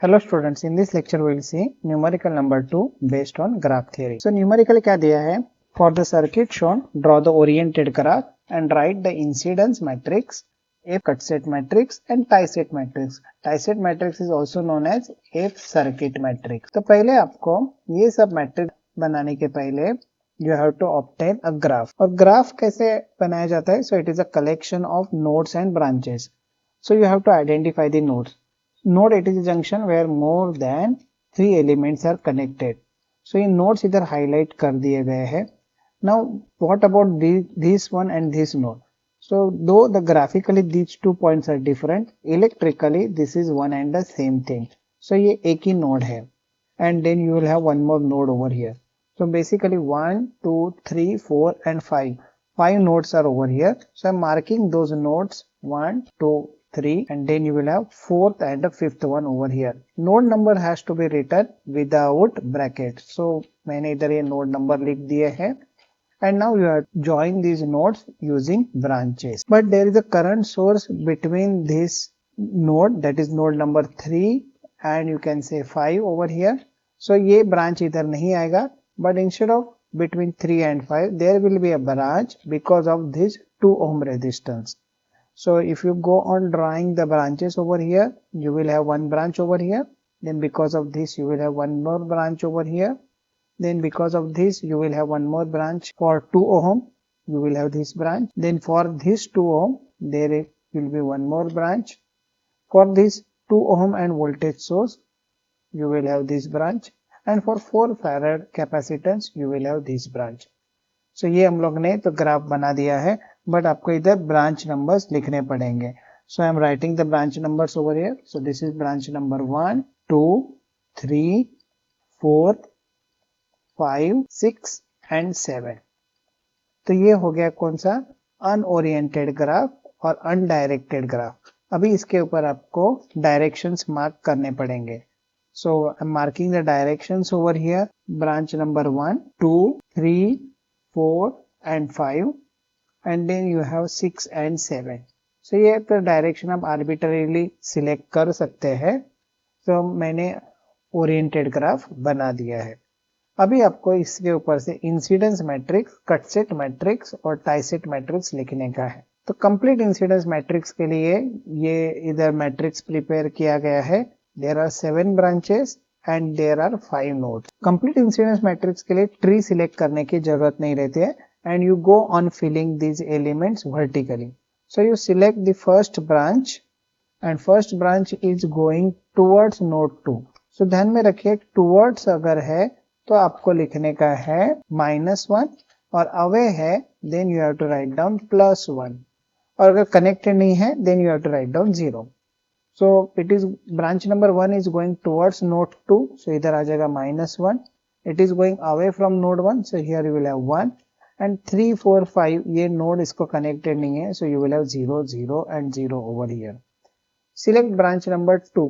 Hello students, in this lecture we will see numerical number 2 based on graph theory. So numerical क्या दिया है? For the circuit shown, draw the oriented graph and write the incidence matrix, F cut set matrix and tie set matrix. Tie set matrix is also known as F circuit matrix. तो पहले आपको ये सब matrix बनाने के पहले you have to obtain a graph. और graph कैसे बनाया जाता है? So it is a collection of nodes and branches. So you have to identify the nodes. Node it is a junction where more than 3 elements are connected. So in nodes इधर highlight कर दिए गए हैं. Now what about this one and this node? So though the graphically these 2 points are different, electrically this is one and the same thing. So ये एक ही node है. And then you will have one more node over here. So basically 1, 2, 3, 4 and 5. 5 nodes are over here. So I'm marking those nodes 1, 2, 3 and then you will have 4th and the 5th one over here. Node number has to be written without bracket. So मैंने इधर ये node number लिख दिए हैं. And now you have join these nodes using branches. But there is a current source between this node, that is node number 3 and you can say 5 over here. So ये branch इधर नहीं आएगा. But instead of between 3 and 5 there will be a branch because of this 2 ohm resistance. So if you go on drawing the branches over here, you will have one branch over here. Then because of this, you will have one more branch over here. Then because of this, you will have one more branch for 2 ohm. You will have this branch. Then for this 2 ohm, there will be one more branch. For this 2 ohm and voltage source, you will have this branch. And for 4 farad capacitance, you will have this branch. So ये हम लोग ने तो graph बना दिया है, but आपको इधर ब्रांच नंबर्स लिखने पड़ेंगे. So I am writing the branch numbers over here. So this is branch number 1, 2, 3, 4, 5, 6 and 7. तो ये हो गया कौन सा? अनओरिएंटेड ग्राफ और अनडायरेक्टेड ग्राफ. अभी इसके ऊपर आपको डायरेक्शंस मार्क करने पड़ेंगे. So I am marking the directions over here. Branch number 1, 2, 3, 4 and 5 and then you have 6 and 7. So ये तो डायरेक्शन आप आर्बिट्ररीली सिलेक्ट कर सकते हैं. तो मैंने ओरिएंटेड ग्राफ बना दिया है. अभी आपको इसके ऊपर से incidence matrix, cut set matrix और टाई सेट मैट्रिक्स लिखने का है. तो कंप्लीट इंसिडेंस मैट्रिक्स के लिए ये इधर मैट्रिक्स प्रिपेयर किया गया है. There are 7 branches and there are 5 nodes. Complete incidence matrix के लिए tree select करने की जरूरत नहीं रहती है and you go on filling these elements vertically. So you select the first branch and first branch is going towards node 2. So ध्यान में रखिए towards अगर है तो आपको लिखने का है -1 और away है then you have to write down +1 और अगर connected नहीं है then you have to write down 0. So it is branch number 1 is going towards node 2. So इधर आ जाएगा -1. It is going away from node 1. So here you will have 1 and 3, 4, 5 ये node इसको connected नहीं है. So you will have 0, 0 and 0 over here. Select branch number 2.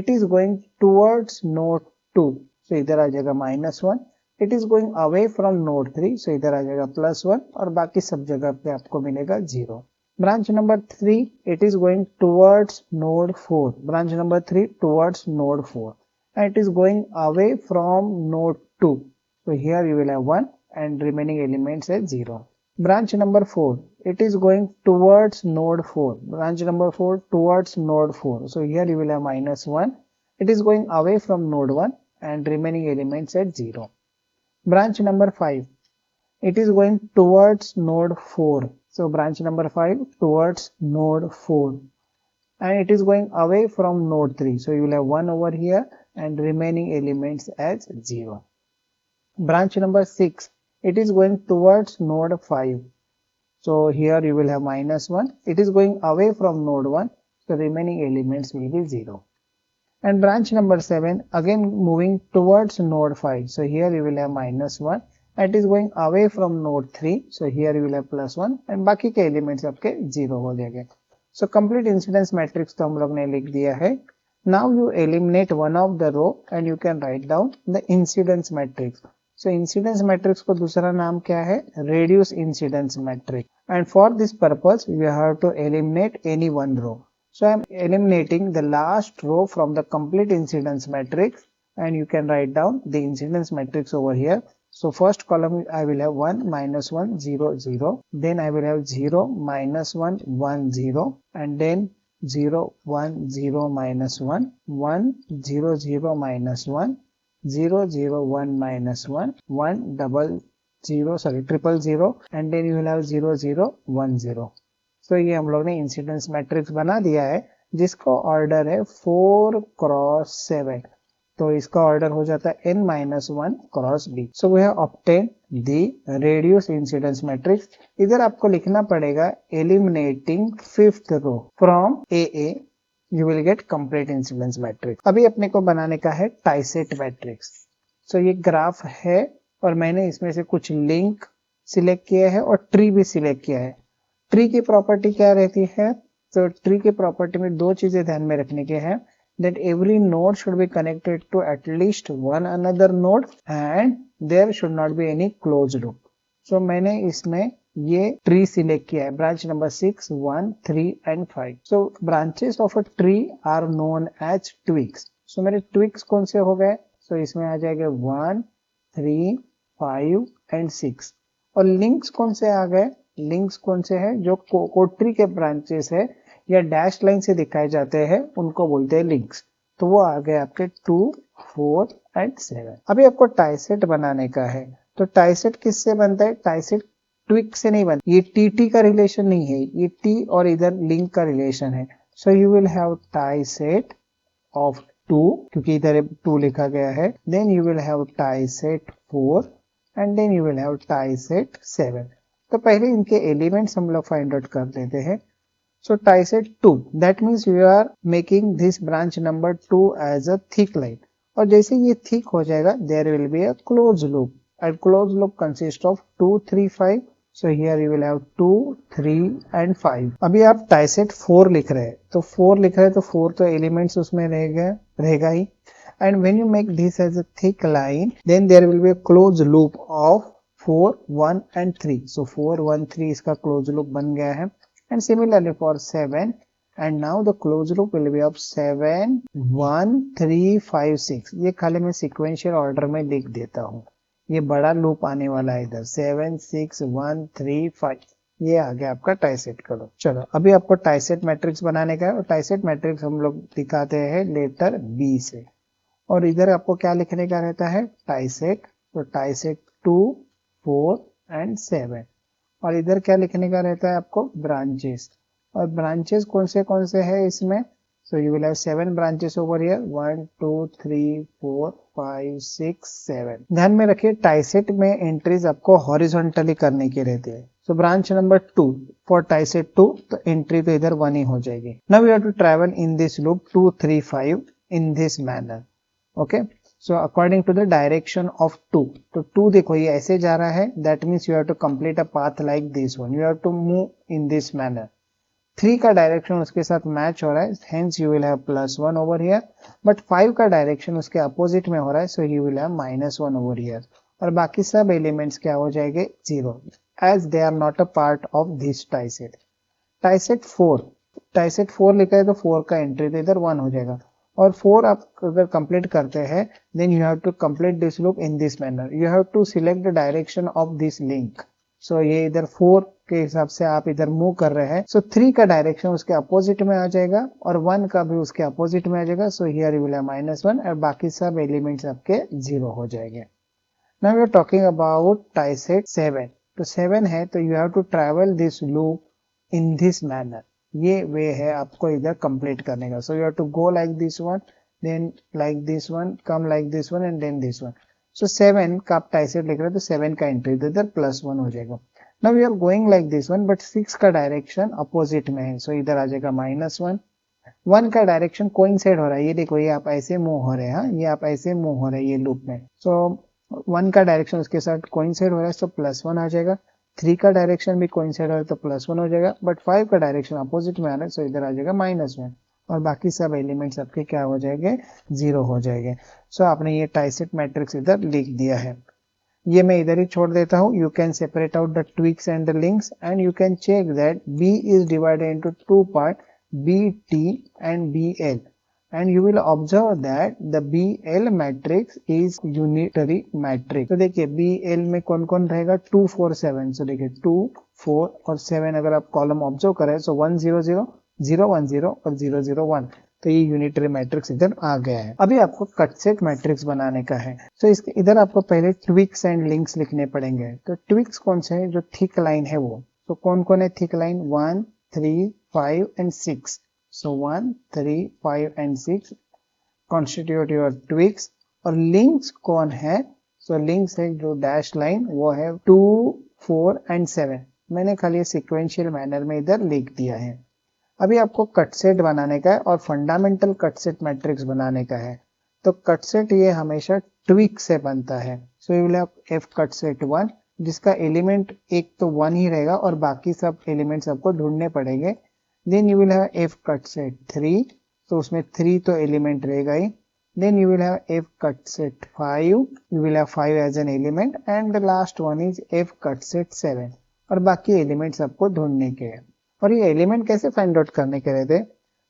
It is going towards node 2. So इधर आ जाएगा -1. It is going away from node 3. So इधर आ जाएगा +1 और बाकी सब जगह पे आपको मिलेगा 0. Branch number 3, it is going towards node 4. Branch number 3 towards node 4. And it is going away from node 2. So here you will have 1 and remaining elements as 0. Branch number 4, it is going towards node 4. Branch number 4 towards node 4. So here you will have -1. It is going away from node 1 and remaining elements at 0. Branch number 5, it is going towards node 4. So branch number 5 towards node 4 and it is going away from node 3. So you will have 1 over here and remaining elements as 0. Branch number 6, it is going towards node 5. So here you will have -1. It is going away from node 1. So remaining elements will be 0. And branch number 7 again moving towards node 5. So here you will have -1. It is going away from node 3. So here you will have +1 and बाकी के elements आपके 0 हो जाएंगे. So complete incidence matrix तो हम लोग ने लिख दिया है. Now you eliminate one of the row and you can write down the incidence matrix. So incidence matrix को दूसरा नाम क्या है? Reduce incidence matrix. And for this purpose you have to eliminate any one row. So I am eliminating the last row from the complete incidence matrix, and you can write down the incidence matrix over here. So first column I will have 1 minus 1 0 0, then I will have 0 minus 1 1 0, and then 0 1 0 minus 1 1 0 0 minus 1 0 0 1 minus 1 1 double 0 sorry triple 0, and then you will have 0 0 1 0. तो ये हम लोग ने incidence matrix बना दिया है जिसका order है 4 क्रॉस 7, तो इसका ऑर्डर हो जाता है n minus 1 cross b. So we have obtain the radius incidence matrix. इधर आपको लिखना पड़ेगा eliminating fifth row from AA you will get complete incidence matrix. अभी अपने को बनाने का है टाइसेट मैट्रिक्स. सो ये ग्राफ है और मैंने इसमें से कुछ लिंक सिलेक्ट किया है और ट्री भी सिलेक्ट किया है. ट्री की प्रॉपर्टी क्या रहती है? तो ट्री की प्रॉपर्टी में दो चीजें ध्यान में रखने के हैं, that every node should be connected to at least one another node and there should not be any closed loop. So मैंने इसमें ये ट्री सिलेक्ट किया है, branch number 6 1 3 and 5. So branches of a tree are known as twigs. So मेरे twigs कौन से हो गए? सो इसमें आ जाएगा 1 3 5 एंड 6. और लिंक्स कौन से आ गए? लिंक्स कौन से हैं? जो कोट्री के ब्रांचेस है या डैश लाइन से दिखाए जाते हैं उनको बोलते हैं लिंक्स. तो वो आ गए आपके 2 4 एंड 7. अभी आपको टाइसेट बनाने का है. तो टाइसेट किससे बनता है? टाइसेट ट्विक से नहीं बनता. ये टी का रिलेशन नहीं है, ये टी और इधर लिंक का रिलेशन है. So you will have tie set of 2 क्योंकि इधर 2 लिखा गया है. Then you will have tie set 4 and then you will have tie set 7. तो पहले इनके एलिमेंट्स हम लोग फाइंड आउट कर लेते हैं. So Tyset 2, that means you are making this branch number 2 as a thick line. और जैसे ये thick हो जाएगा, there will be a closed loop. And closed loop consists of 2, 3, 5. So here you will have 2, 3 and 5. अभी आप Tyset 4 लिख रहे हैं, तो 4 लिख रहे हैं तो 4 तो elements उसमें रहेगा ही. And when you make this as a thick line, then there will be a closed loop of 4, 1 and 3. So 4, 1, 3 इसका closed loop बन गया है. And similarly for 7, and now the closed loop will be of 7 1 3 5 6. ये खाली मैं sequential order में लिख देता हूँ. ये बड़ा लूप आने वाला है इधर 7 6 1 3 5. ये आ गया आपका टाइसेट का लूप. चलो अभी आपको टाइसेट मैट्रिक्स बनाने का है और टाइसेट मैट्रिक्स हम लोग दिखाते हैं लेटर B से. और इधर आपको क्या लिखने का रहता है? टाइसेट. तो टाइसेट 2 4 एंड 7. और इधर क्या लिखने का रहता है आपको? ब्रांचेस. और ब्रांचेस कौन से है इसमें? सो you will have 7 branches over here 1 2 3 4 5 6 7. ध्यान में रखिए टाइसेट में एंट्रीज आपको हॉरिजॉन्टली करने की रहती है. सो ब्रांच नंबर 2 फॉर टाइसेट 2, तो एंट्री तो इधर 1 ही हो जाएगी. Now we have to travel in this loop 2 3 5 in this manner. Okay. So according to the direction of 2, तो 2 देखो ये ऐसे जा रहा है, that means you have to complete a path like this one. You have to move in this manner. 3 का direction उसके साथ मैच हो रहा है, hence you will have +1 over here. But 5 का डायरेक्शन उसके अपोजिट में हो रहा है, so you will have -1 over here. और बाकी सब एलिमेंट्स क्या हो जाएंगे? 0, as they are not a part of this टाइसेट. टाइसेट 4, टाइसेट 4 लिखा है तो 4 का एंट्री तो इधर 1 हो जाएगा. और 4 आप अगर कंप्लीट करते हैं then you have to complete this loop in this manner. You have to select the direction of this link. So ये इधर 4 के हिसाब से आप इधर मूव कर रहे हैं. So 3 का डायरेक्शन उसके अपोजिट में आ जाएगा और 1 का भी उसके अपोजिट में आ जाएगा. So here you will have -1 और बाकी सब एलिमेंट्स आपके 0 हो जाएंगे. Now we are talking about टाइसेट 7. तो 7 है तो you have to travel this loop in this manner. ये वे है आपको इधर कंप्लीट करने का. So you have to go like this one, then like this one, come like this one and then this one. So 7 का आप टाइसेट लिख रहे हैं तो 7 का एंट्री इधर +1 हो जाएगा. Now we are going like this one but 6 का डायरेक्शन अपोजिट में है. सो इधर आ जाएगा -1. 1 का डायरेक्शन कोइंसाइड हो रहा है. ये देखो ये आप ऐसे मूव हो रहे हैं. हाँ ये आप ऐसे मूव हो रहे हैं ये लूप में. सो 1 का डायरेक्शन उसके साथ कोइंसाइड हो रहा है, सो +1 आ जाएगा. 3 का डायरेक्शन भी कोइंसाइड हो रहा है तो +1 हो जाएगा. बट 5 का डायरेक्शन अपोजिट में आ रहा है, सो इधर आ जाएगा -1 और बाकी सब एलिमेंट्स आपके क्या हो जाएंगे? 0 हो जाएंगे. सो आपने ये टाइसेट मैट्रिक्स इधर लिख दिया है. ये मैं इधर ही छोड़ देता हूँ. You can separate out the twigs and the links and you can check that B is divided into 2 parts. BT and BL, and you will observe that the BL matrix is unitary matrix. तो देखिए BL में कौन कौन रहेगा 2 4 7, so देखिए 2 4 और 7 अगर आप कॉलम ऑब्जर्व करें so 1 0 0 0 1 0 और 0 0 1, तो ये यूनिटरी मैट्रिक्स इधर आ गया है। अभी आपको कट सेट मैट्रिक्स बनाने का है, तो इसके इधर आपको पहले ट्विक्स एंड लिंक्स लिखने पड़ेंगे। तो ट्विक्स कौन से है, जो थिक लाइन है वो, तो कौन कौन है thick line 1 3 5 and 6, so 1 3 5 and 6 constitute your twigs। और लिंक्स कौन है, so लिंक्स है जो डैश लाइन वो है 2 4 and 7, मैंने खाली सिक्वेंशियल मैनर में इधर लिख दिया है। अभी आपको कट सेट बनाने का है और फंडामेंटल कट सेट मैट्रिक्स बनाने का है। तो कट सेट ये हमेशा ट्विक से बनता है, so you will have F cut set 1, जिसका एलिमेंट एक तो 1 ही रहेगा और बाकी सब एलिमेंट्स आपको ढूंढने पड़ेंगे। Then you will have F cut set 3, तो उसमें 3 तो एलिमेंट रहेगा ही। Then you will have F cut set 5, you will have 5 as an element, and the last one is F cut set 7, और बाकी एलिमेंट्स आपको ढूंढने के हैं। और ये एलिमेंट कैसे फाइंड आउट करने के रहते,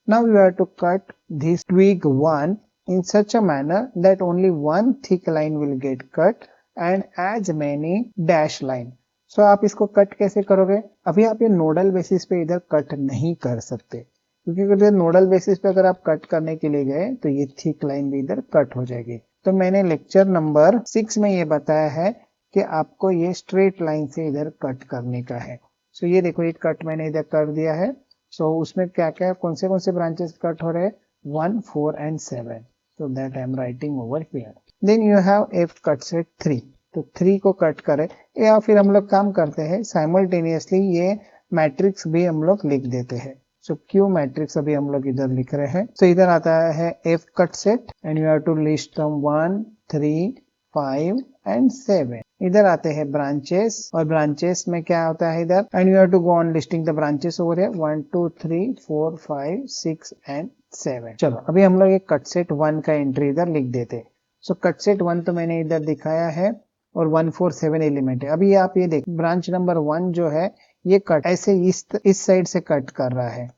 now you have to cut this twig 1 in such a manner that only one thick line will get cut and as many dash line। so आप इसको कट कैसे करोगे, अभी आप ये नोडल बेसिस पे इधर कट नहीं कर सकते, क्योंकि अगर नोडल बेसिस पे अगर आप कट करने के लिए गए तो ये थिक लाइन भी इधर कट हो जाएगी। तो मैंने लेक्चर नंबर 6 में ये बताया है कि आपको ये स्ट्रेट लाइन से इधर कट करने का है। सो ये देखो ये कट मैंने इधर कर दिया है। सो उसमें क्या क्या कौन से ब्रांचेस कट हो रहे हैं 1 4 and 7, so that I am writing over here। then you have f cut set 3, तो 3 को कट करें, या फिर हम लोग काम करते हैं साइमल्टेनियसली ये मैट्रिक्स भी हम लोग लिख देते हैं। सो क्यू मैट्रिक्स अभी हम लोग इधर लिख रहे हैं। तो इधर आता है f cut set and you have to list them 1 3 5 and 7। इधर आते हैं ब्रांचेस, और ब्रांचेस में क्या होता है इधर, and you have to go on listing the branches over here 1 2 3 4 5 6 and 7। चलो अभी हम लोग एक कट सेट 1 का एंट्री इधर लिख देते हैं। सो कट सेट 1 तो मैंने इधर दिखाया है और 1 4 7 एलिमेंट है। अभी आप ये देख ब्रांच नंबर 1 जो है ये कट ऐसे इस साइड से कट कर रहा है,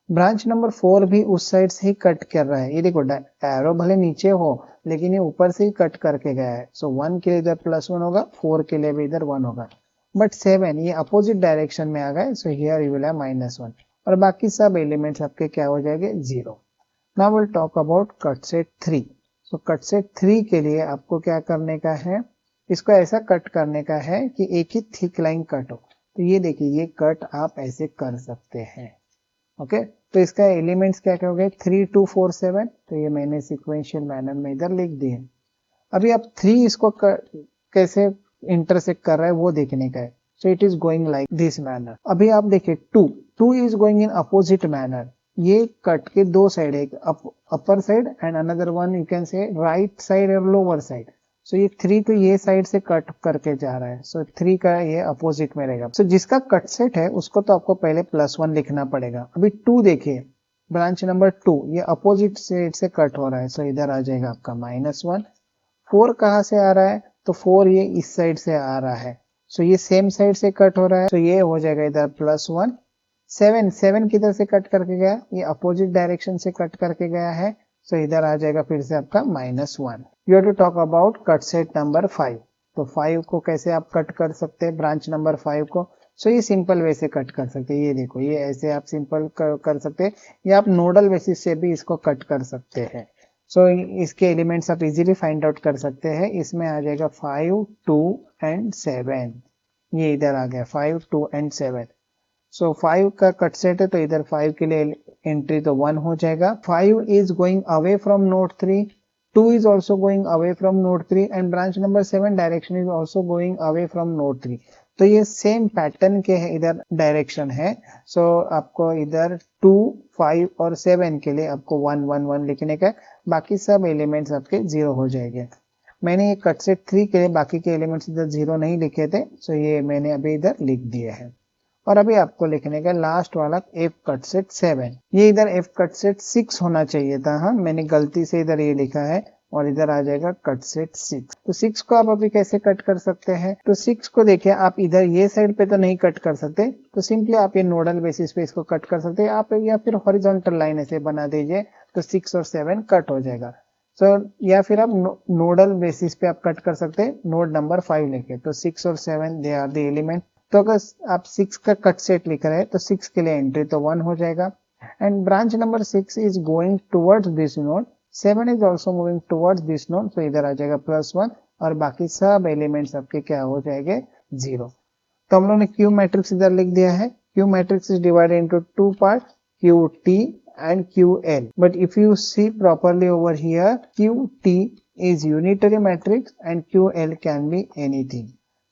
ब्रांच नंबर 4 भी उस साइड से ही कट कर रहा है। ये देखो एरो भले नीचे हो लेकिन ये ऊपर से ही कट करके गया है। सो 1 के लिए इधर +1 होगा, 4 के लिए भी इधर 1 होगा, बट 7 ये अपोजिट डायरेक्शन में आ गए। So here you will have -1 और बाकी सब एलिमेंट्स आपके क्या हो जाएंगे 0। Now will talk about cut set 3। So cut set 3 के लिए आपको क्या करने का है, इसको ऐसा कट करने का है कि एक ही थिक लाइन कट हो। तो ये देखिए ये कट आप ऐसे कर सकते हैं। ओके तो इसका एलिमेंट्स क्या क्या हो गए 3 2 4 7, तो ये मैंने सिक्वेंशियल मैनर में इधर लिख दिए। अभी आप 3 इसको कैसे इंटरसेक्ट कर रहा है वो देखने का है। So it is going like this manner. अभी आप देखिए 2 is going in opposite manner. ये कट के दो साइड है, upper side and another one you can say right side और लोअर साइड। सो ये 3 तो ये साइड से कट करके जा रहा है। सो 3 का ये अपोजिट में रहेगा। सो जिसका कट सेट है उसको तो आपको पहले +1 लिखना पड़ेगा। अभी 2 देखिए ब्रांच नंबर 2 ये अपोजिट साइड से कट हो रहा है। सो इधर आ जाएगा आपका -1। 4 कहाँ से आ रहा है, तो 4 ये इस साइड से आ रहा है। सो ये सेम साइड से कट हो रहा है, तो ये हो जाएगा इधर +1। 7 किधर से कट करके गया, ये अपोजिट डायरेक्शन से कट करके गया है। सो इधर आ जाएगा फिर से आपका -1। You have to talk about cut set number 5। तो 5 को कैसे आप कट कर सकते हैं, ब्रांच नंबर 5 को। सो ये सिंपल वे से कट कर सकते हैं। ये देखो ये ऐसे आप सिंपल कर सकते हैं, या आप नोडल बेसिस से भी इसको कट कर सकते हैं। सो इसके एलिमेंट्स आप इजीली फाइंड आउट कर सकते हैं। इसमें आ जाएगा 5 2 and 7, ये इधर आ गया 5 2 and 7। सो 5 का कट सेट है तो इधर 5 के लिए एंट्री तो 1 हो जाएगा। 5 is going away from node 3, 2 is also going away from node 3 and branch number 7 direction is also going away from node 3। तो ये सेम पैटर्न के इधर डायरेक्शन है। सो आपको इधर 2 5 और 7 के लिए आपको 1 1 1 लिखने का, बाकी सब एलिमेंट्स आपके 0 हो जाएंगे। मैंने ये कट सेट 3 के लिए बाकी के एलिमेंट्स इधर 0 नहीं लिखे थे, सो ये मैंने अभी इधर लिख दिए हैं। और अभी आपको लिखने का लास्ट वाला f कट सेट 7। ये इधर f कट सेट 6 होना चाहिए था। हाँ मैंने गलती से इधर ये लिखा है, और इधर आ जाएगा कट सेट 6। तो 6 को आप अभी कैसे कट कर सकते हैं, तो 6 को देखिए आप इधर ये साइड पे तो नहीं कट कर सकते, तो सिंपली आप ये नोडल बेसिस पे इसको कट कर सकते हैं आप, या फिर हॉरिजॉन्टल लाइन ऐसे बना दीजिए तो 6 और 7 कट हो जाएगा। सो या फिर आप नोडल बेसिस पे आप कट कर सकते हैं नोड नंबर 5 लेके, तो 6 और 7 दे आर द एलिमेंट। तो अगर आप 6 का कट सेट लिख रहे हैं तो 6 के लिए एंट्री तो 1 हो जाएगा, and branch number 6 is going towards this node, 7 is also moving towards this node, तो इधर आ जाएगा +1 और बाकी सब एलिमेंट्स आपके क्या हो जाएंगे 0। तो हम लोग ने क्यू मैट्रिक्स इधर लिख दिया है। Q matrix is divided into two part, QT and QL. But if you see properly over here, QT is unitary matrix and QL can be anything.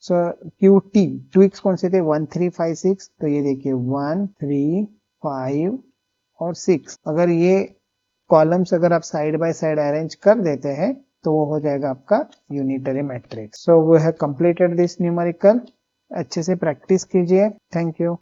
So QT twigs कौन से थे 1 3 5 6, तो ये देखिए 1 3 5 और 6। अगर ये कॉलम्स अगर आप साइड बाय साइड अरेंज कर देते हैं तो वो हो जाएगा आपका unitary matrix. So we have completed this numerical. अच्छे से प्रैक्टिस कीजिए। Thank you.